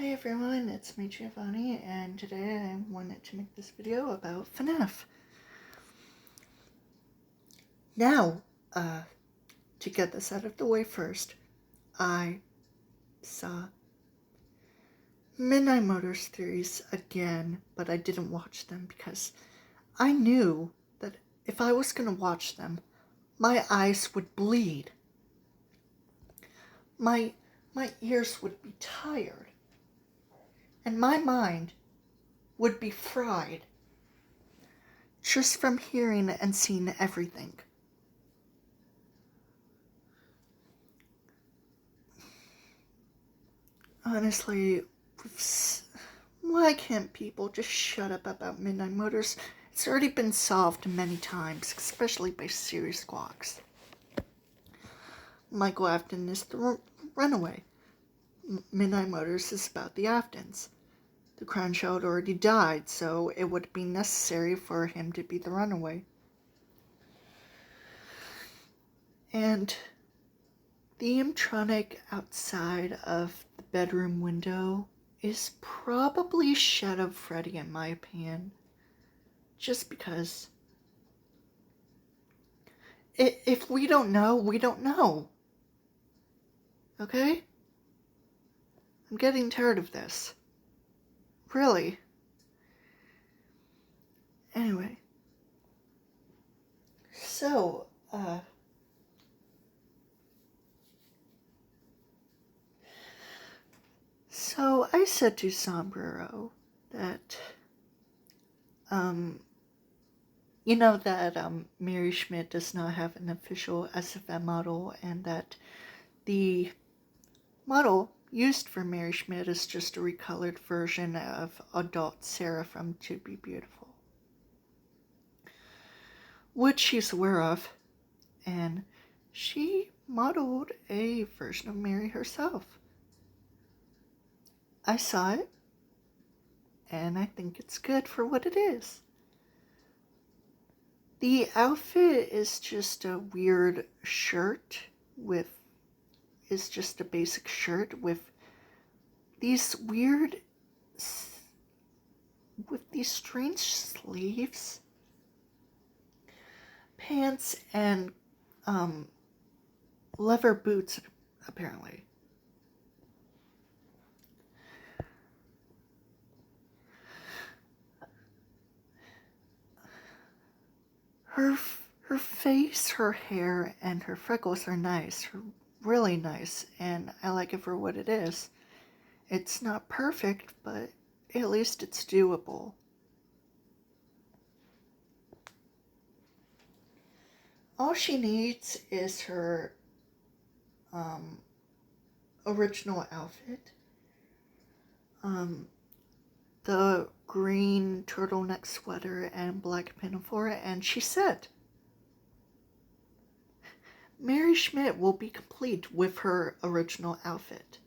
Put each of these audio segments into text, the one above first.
Hi everyone, it's me Giovanni, and today I wanted to make this video about FNAF. Now, to get this out of the way first, I saw Midnight Motors theories again, but I didn't watch them because I knew that if I was going to watch them, my eyes would bleed. My ears would be tired. And my mind would be fried just from hearing and seeing everything. Honestly, why can't people just shut up about Midnight Motors? It's already been solved many times, especially by Siri Squawks. Michael Afton is the runaway. Midnight Motors is about the Aftons. The Crown Child already died, so it would be necessary for him to be the runaway. And the animatronic outside of the bedroom window is probably Shadow Freddy, in my opinion. Just because if we don't know, we don't know. Okay? I'm getting tired of this. Really. Anyway. So, I said to Sombrero that, you know that, Mary Schmidt does not have an official SFM model, and that the model used for Mary Schmidt is just a recolored version of adult Sarah from To Be Beautiful, which she's aware of, and she modeled a version of Mary herself. I saw it, and I think it's good for what it is. The outfit is just a weird shirt is just a basic shirt with these strange sleeves, pants, and leather boots, apparently. Her face, her hair, and her freckles are nice, really nice, and I like it for what it is. It's not perfect, but at least it's doable. All she needs is her original outfit. The green turtleneck sweater and black pinafore, and she's set. Mary Schmidt will be complete with her original outfit.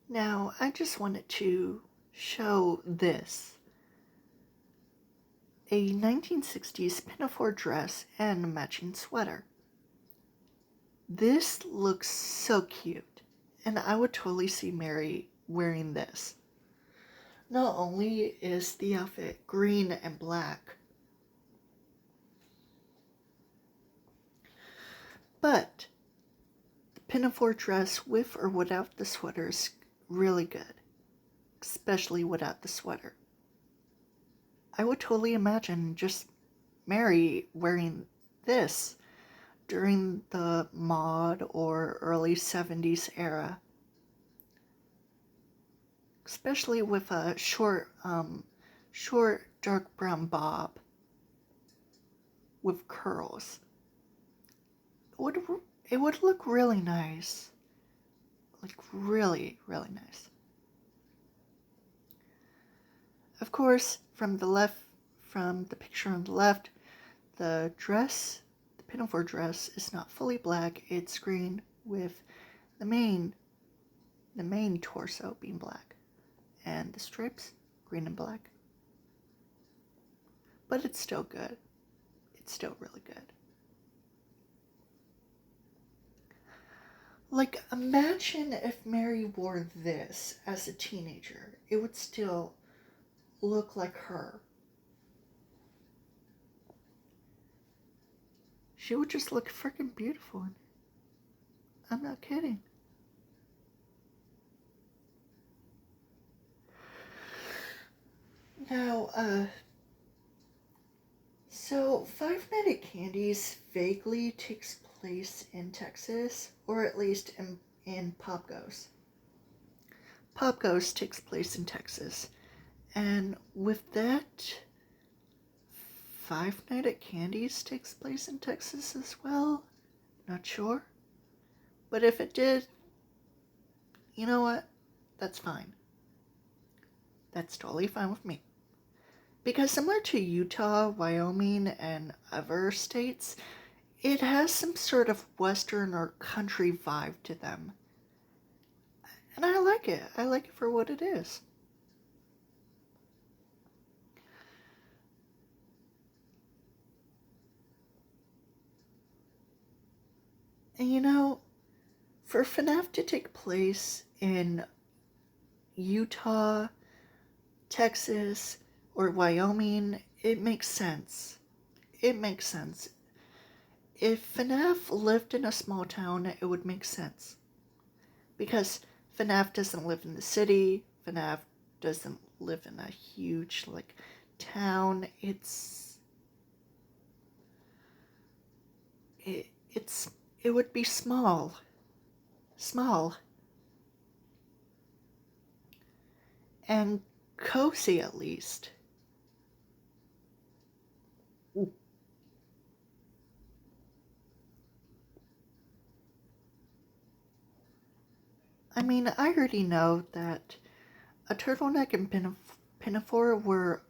Now, I just wanted to show this. A 1960s pinafore dress and a matching sweater. This looks so cute, and I would totally see Mary wearing this. Not only is the outfit green and black, but the pinafore dress with or without the sweater is really good, especially without the sweater. I would totally imagine just Mary wearing this during the mod or early 70s era. Especially with a short dark brown bob with curls. It would look really nice. Like really, really nice. Of course, from the picture on the left, the pinafore dress is not fully black. It's green with the main torso being black, and the stripes green and black. but it's still good. It's still really good. Like, imagine if Mary wore this as a teenager. It would still look like her. She would just look freaking beautiful in it. I'm not kidding. Now, so Five Nights at Candy's vaguely takes place in Texas, or at least in Pop Goes. Pop Goes takes place in Texas. And with that, Five Nights at Candy's takes place in Texas as well. Not sure. But if it did, you know what? That's fine. That's totally fine with me. Because similar to Utah, Wyoming, and other states, it has some sort of Western or country vibe to them. And I like it. I like it for what it is. And you know, for FNAF to take place in Utah, Texas, or Wyoming, it makes sense. It makes sense. If FNAF lived in a small town, it would make sense. Because FNAF doesn't live in the city, FNAF doesn't live in a huge, town. It would be small. Small. And cozy, at least. Ooh. I mean, I already know that a turtleneck and pinafore were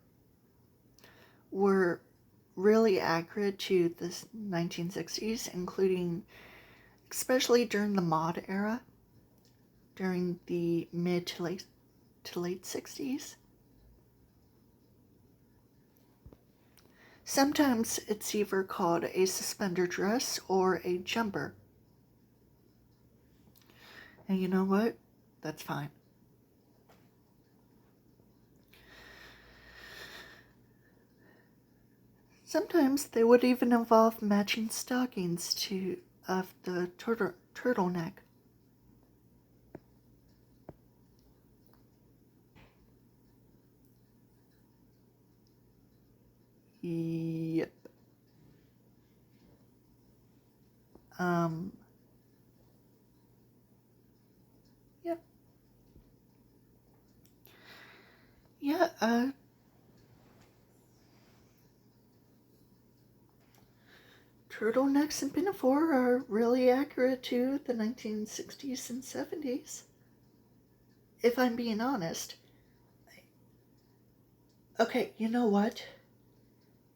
really accurate to the 1960s, including especially during the mod era, during the mid to late 60s. Sometimes it's either called a suspender dress or a jumper. And you know what? That's fine. Sometimes they would even involve matching stockings of the turtleneck. Yep. Yep. Yeah, turtlenecks and pinafore are really accurate to the 1960s and 70s. If I'm being honest. Okay, you know what?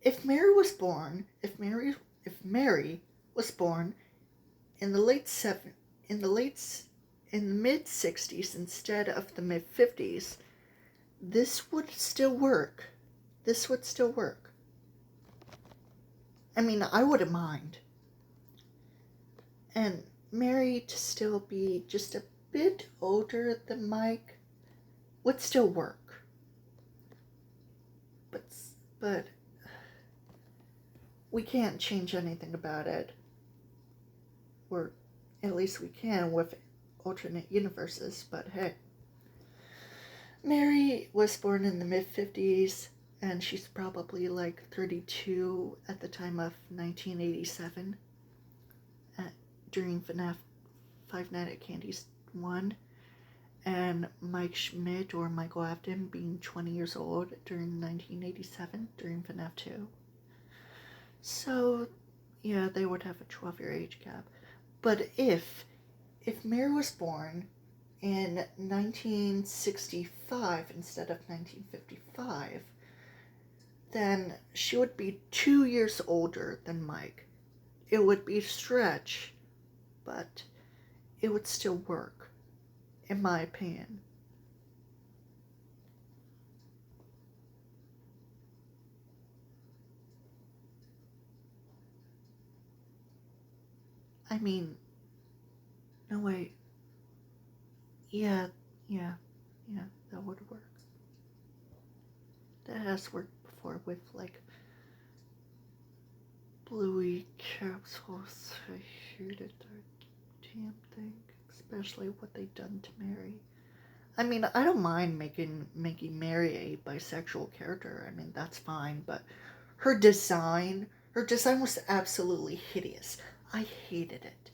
If Mary was born in the mid 60s instead of the mid 50s, this would still work. This would still work. I mean, I wouldn't mind. And Mary to still be just a bit older than Mike would still work. But we can't change anything about it. Or at least we can with alternate universes, but hey. Mary was born in the mid-50s, and she's probably 32 at the time of 1987, during FNAF Five Nights at Candy's 1, and Mike Schmidt or Michael Afton being 20 years old during 1987, during FNAF 2. So, yeah, they would have a 12-year age gap. But if Mary was born in 1965 instead of 1955, then she would be 2 years older than Mike. It would be a stretch, but it would still work, in my opinion. I mean, no wait. Yeah, yeah, yeah, that would work. That has worked before with like bluey capsules. I hated that damn thing, especially what they done to Mary. I mean, I don't mind making Mary a bisexual character. I mean, that's fine, but her design, was absolutely hideous. I hated it.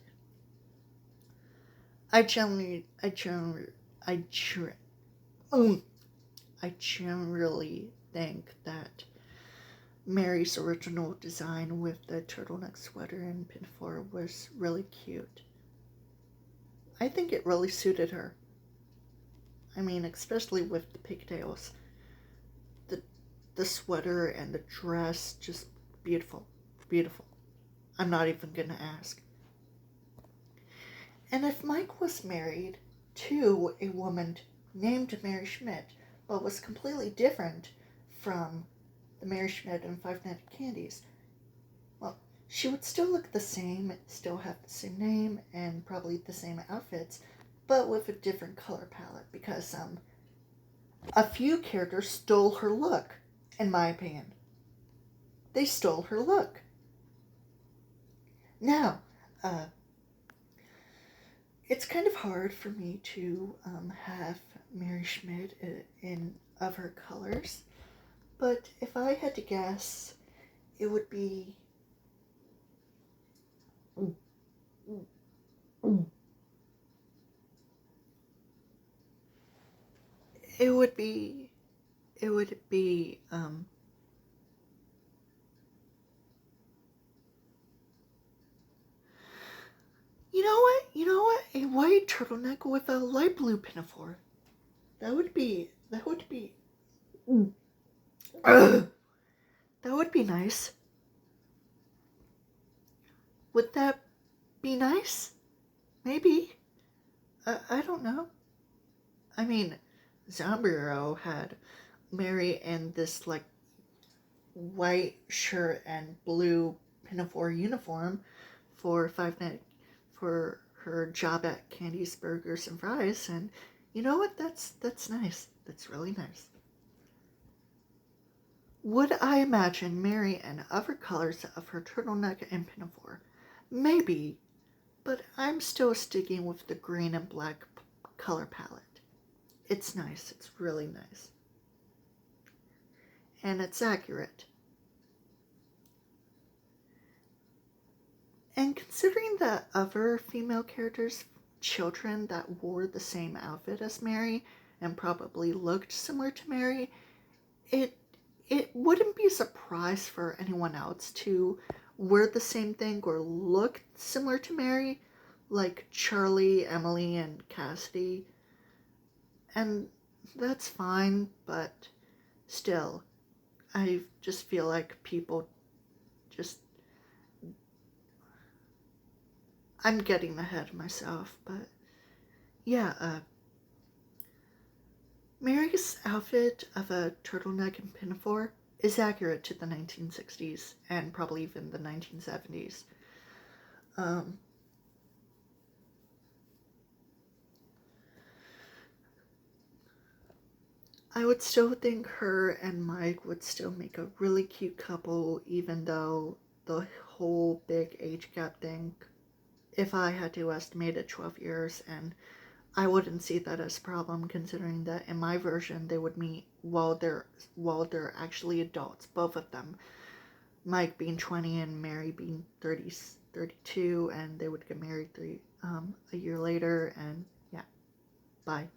I generally, I generally, I, ger- I generally think that Mary's original design with the turtleneck sweater and pinafore was really cute. I think it really suited her. I mean, especially with the pigtails. The, the sweater and the dress, just beautiful. Beautiful. I'm not even gonna ask. And if Mike was married to a woman named Mary Schmidt, but was completely different from the Mary Schmidt and Five Nights at Candy's, well, she would still look the same, still have the same name, and probably the same outfits, but with a different color palette because a few characters stole her look, in my opinion. They stole her look. Now, it's kind of hard for me to have Mary Schmidt in of her colors, but if I had to guess, it would be. It would be. It would be. You know what? You know what? A white turtleneck with a light blue pinafore. That would be. That would be. That would be nice. Would that be nice? Maybe. I don't know. I mean, Zombie had Mary in this like white shirt and blue pinafore uniform for for her job at Candy's Burgers and Fries, and you know what? That's nice. That's really nice. Would I imagine Mary in other colors of her turtleneck and pinafore? Maybe, but I'm still sticking with the green and black color palette. It's nice. It's really nice. And it's accurate. And considering that other female characters, children that wore the same outfit as Mary and probably looked similar to Mary, it it wouldn't be a surprise for anyone else to wear the same thing or look similar to Mary, like Charlie, Emily, and Cassidy. And that's fine, but still, I just feel like people just. I'm getting ahead of myself, but yeah, Mary's outfit of a turtleneck and pinafore is accurate to the 1960s and probably even the 1970s. Um, I would still think her and Mike would still make a really cute couple, even though the whole big age gap thing, if I had to estimate it 12 years, and I wouldn't see that as a problem considering that in my version they would meet while they're actually adults, both of them. Mike being 20 and Mary being 30, 32, and they would get married a year later, and yeah, bye.